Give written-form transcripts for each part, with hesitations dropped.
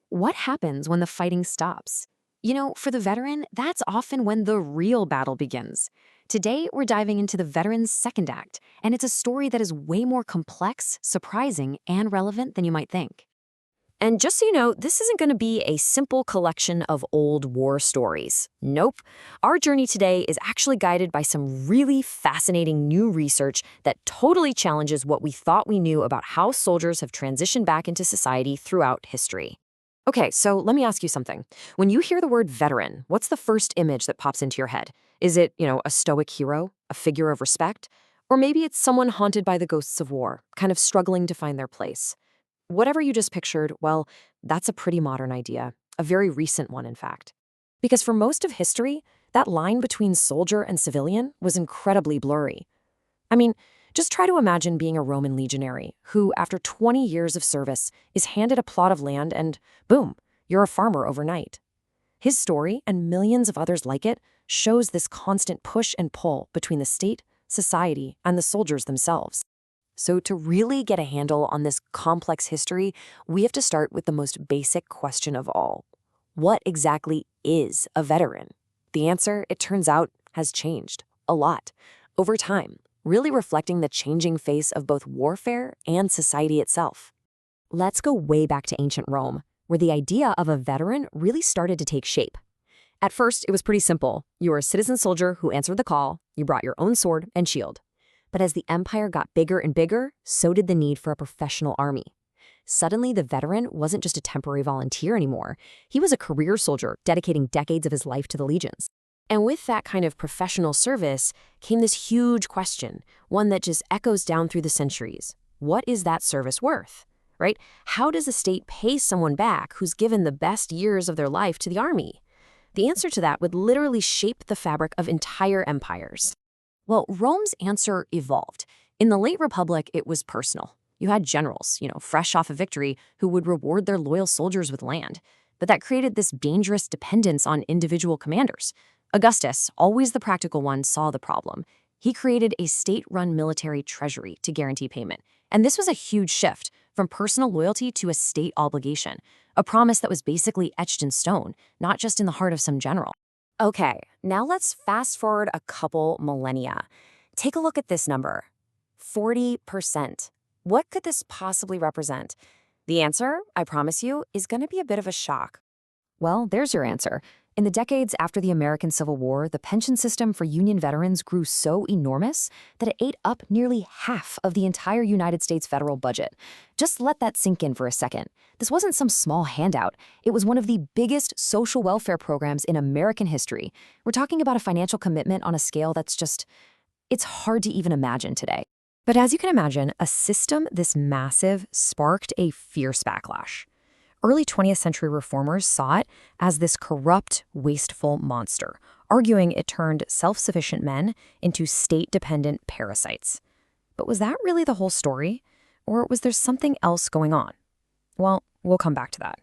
What happens when the fighting stops? For the veteran, that's often when the real battle begins. Today, we're diving into the veteran's second act, and it's a story that is way more complex, surprising, and relevant than you might think. And just so you know, this isn't going to be a simple collection of old war stories. Nope. Our journey today is actually guided by some really fascinating new research that totally challenges what we thought we knew about how soldiers have transitioned back into society throughout history. Okay, so let me ask you something. When you hear the word veteran, what's the first image that pops into your head? Is it, a stoic hero, a figure of respect? Or maybe it's someone haunted by the ghosts of war, kind of struggling to find their place. Whatever you just pictured, well, that's a pretty modern idea, a very recent one, in fact. Because for most of history, that line between soldier and civilian was incredibly blurry. I mean, just try to imagine being a Roman legionary who, after 20 years of service, is handed a plot of land and, boom, you're a farmer overnight. His story, and millions of others like it, shows this constant push and pull between the state, society, and the soldiers themselves. So to really get a handle on this complex history, we have to start with the most basic question of all. What exactly is a veteran? The answer, it turns out, has changed a lot over time, really reflecting the changing face of both warfare and society itself. Let's go way back to ancient Rome, where the idea of a veteran really started to take shape. At first, it was pretty simple. You were a citizen soldier who answered the call, you brought your own sword and shield. But as the empire got bigger and bigger, so did the need for a professional army. Suddenly, the veteran wasn't just a temporary volunteer anymore. He was a career soldier dedicating decades of his life to the legions. And with that kind of professional service came this huge question, one that just echoes down through the centuries. What is that service worth? Right? How does a state pay someone back who's given the best years of their life to the army? The answer to that would literally shape the fabric of entire empires. Well, Rome's answer evolved. In the late Republic, it was personal. You had generals, fresh off a victory, who would reward their loyal soldiers with land. But that created this dangerous dependence on individual commanders. Augustus, always the practical one, saw the problem. He created a state-run military treasury to guarantee payment. And this was a huge shift from personal loyalty to a state obligation, a promise that was basically etched in stone, not just in the heart of some general. Okay, now let's fast forward a couple millennia. Take a look at this number, 40%. What could this possibly represent? The answer, I promise you, is going to be a bit of a shock. Well, there's your answer. In the decades after the American Civil War, the pension system for Union veterans grew so enormous that it ate up nearly half of the entire United States federal budget. Just let that sink in for a second. This wasn't some small handout. It was one of the biggest social welfare programs in American history. We're talking about a financial commitment on a scale that's it's hard to even imagine today. But as you can imagine, a system this massive sparked a fierce backlash. Early 20th century reformers saw it as this corrupt, wasteful monster, arguing it turned self-sufficient men into state-dependent parasites. But was that really the whole story? Or was there something else going on? Well, we'll come back to that.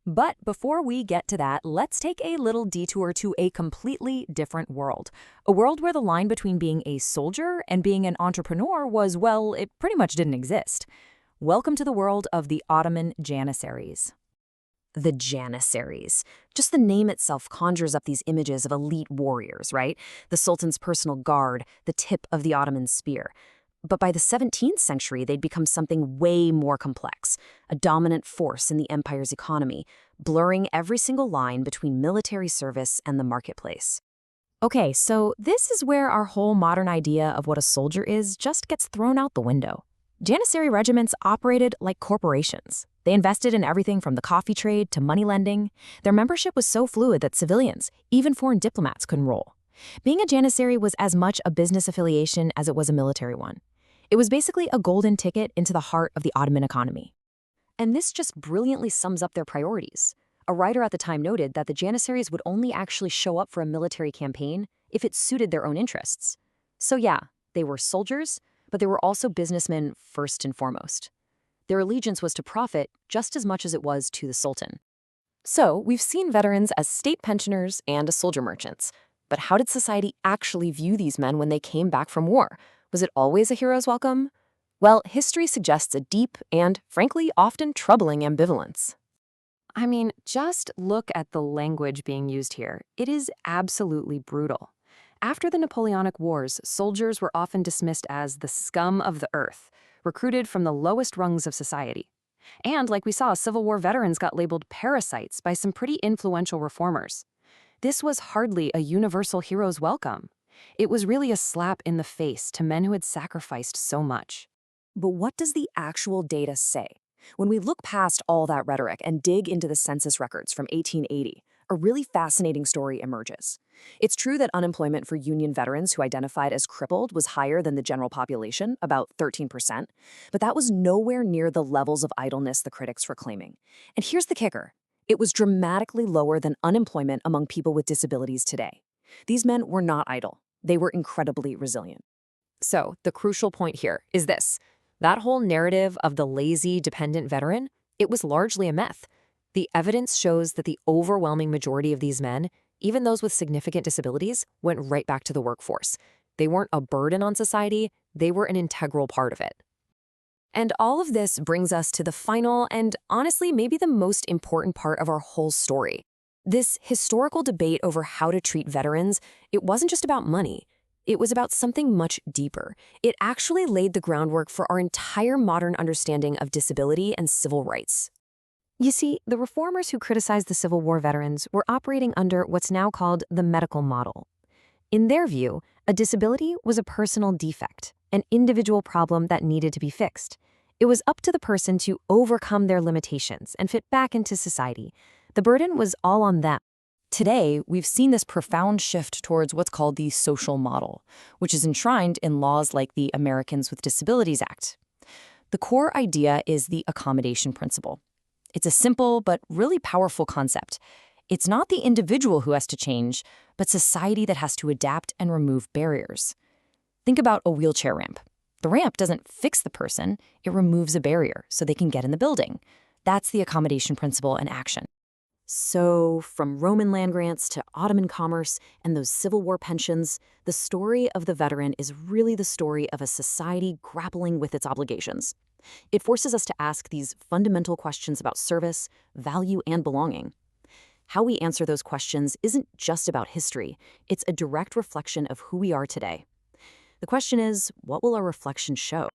But before we get to that, let's take a little detour to a completely different world. A world where the line between being a soldier and being an entrepreneur was, well, it pretty much didn't exist. Welcome to the world of the Ottoman Janissaries. The Janissaries. Just the name itself conjures up these images of elite warriors, right? The Sultan's personal guard, the tip of the Ottoman spear. But by the 17th century, they'd become something way more complex, a dominant force in the empire's economy, blurring every single line between military service and the marketplace. Okay, so this is where our whole modern idea of what a soldier is just gets thrown out the window. Janissary regiments operated like corporations. They invested in everything from the coffee trade to money lending. Their membership was so fluid that civilians, even foreign diplomats, couldn't roll. Being a janissary was as much a business affiliation as it was a military one. It was basically a golden ticket into the heart of the Ottoman economy. And this just brilliantly sums up their priorities. A writer at the time noted that the janissaries would only actually show up for a military campaign if it suited their own interests. So yeah, they were soldiers, but they were also businessmen first and foremost. Their allegiance was to profit just as much as it was to the Sultan. So we've seen veterans as state pensioners and as soldier merchants. But how did society actually view these men when they came back from war? Was it always a hero's welcome? Well, history suggests a deep and, frankly, often troubling ambivalence. I mean, just look at the language being used here. It is absolutely brutal. After the Napoleonic Wars, soldiers were often dismissed as the scum of the earth, recruited from the lowest rungs of society. And like we saw, Civil War veterans got labeled parasites by some pretty influential reformers. This was hardly a universal hero's welcome. It was really a slap in the face to men who had sacrificed so much. But what does the actual data say? When we look past all that rhetoric and dig into the census records from 1880, a really fascinating story emerges. It's true that unemployment for Union veterans who identified as crippled was higher than the general population, about 13%, but that was nowhere near the levels of idleness the critics were claiming. And here's the kicker. It was dramatically lower than unemployment among people with disabilities today. These men were not idle. They were incredibly resilient. So, the crucial point here is this. That whole narrative of the lazy, dependent veteran, it was largely a myth. The evidence shows that the overwhelming majority of these men, even those with significant disabilities, went right back to the workforce. They weren't a burden on society, they were an integral part of it. And all of this brings us to the final and honestly maybe the most important part of our whole story. This historical debate over how to treat veterans, it wasn't just about money. It was about something much deeper. It actually laid the groundwork for our entire modern understanding of disability and civil rights. You see, the reformers who criticized the Civil War veterans were operating under what's now called the medical model. In their view, a disability was a personal defect, an individual problem that needed to be fixed. It was up to the person to overcome their limitations and fit back into society. The burden was all on them. Today, we've seen this profound shift towards what's called the social model, which is enshrined in laws like the Americans with Disabilities Act. The core idea is the accommodation principle. It's a simple but really powerful concept. It's not the individual who has to change, but society that has to adapt and remove barriers. Think about a wheelchair ramp. The ramp doesn't fix the person, it removes a barrier so they can get in the building. That's the accommodation principle in action. So, from Roman land grants to Ottoman commerce and those Civil War pensions, the story of the veteran is really the story of a society grappling with its obligations. It forces us to ask these fundamental questions about service, value, and belonging. How we answer those questions isn't just about history, it's a direct reflection of who we are today. The question is, what will our reflection show?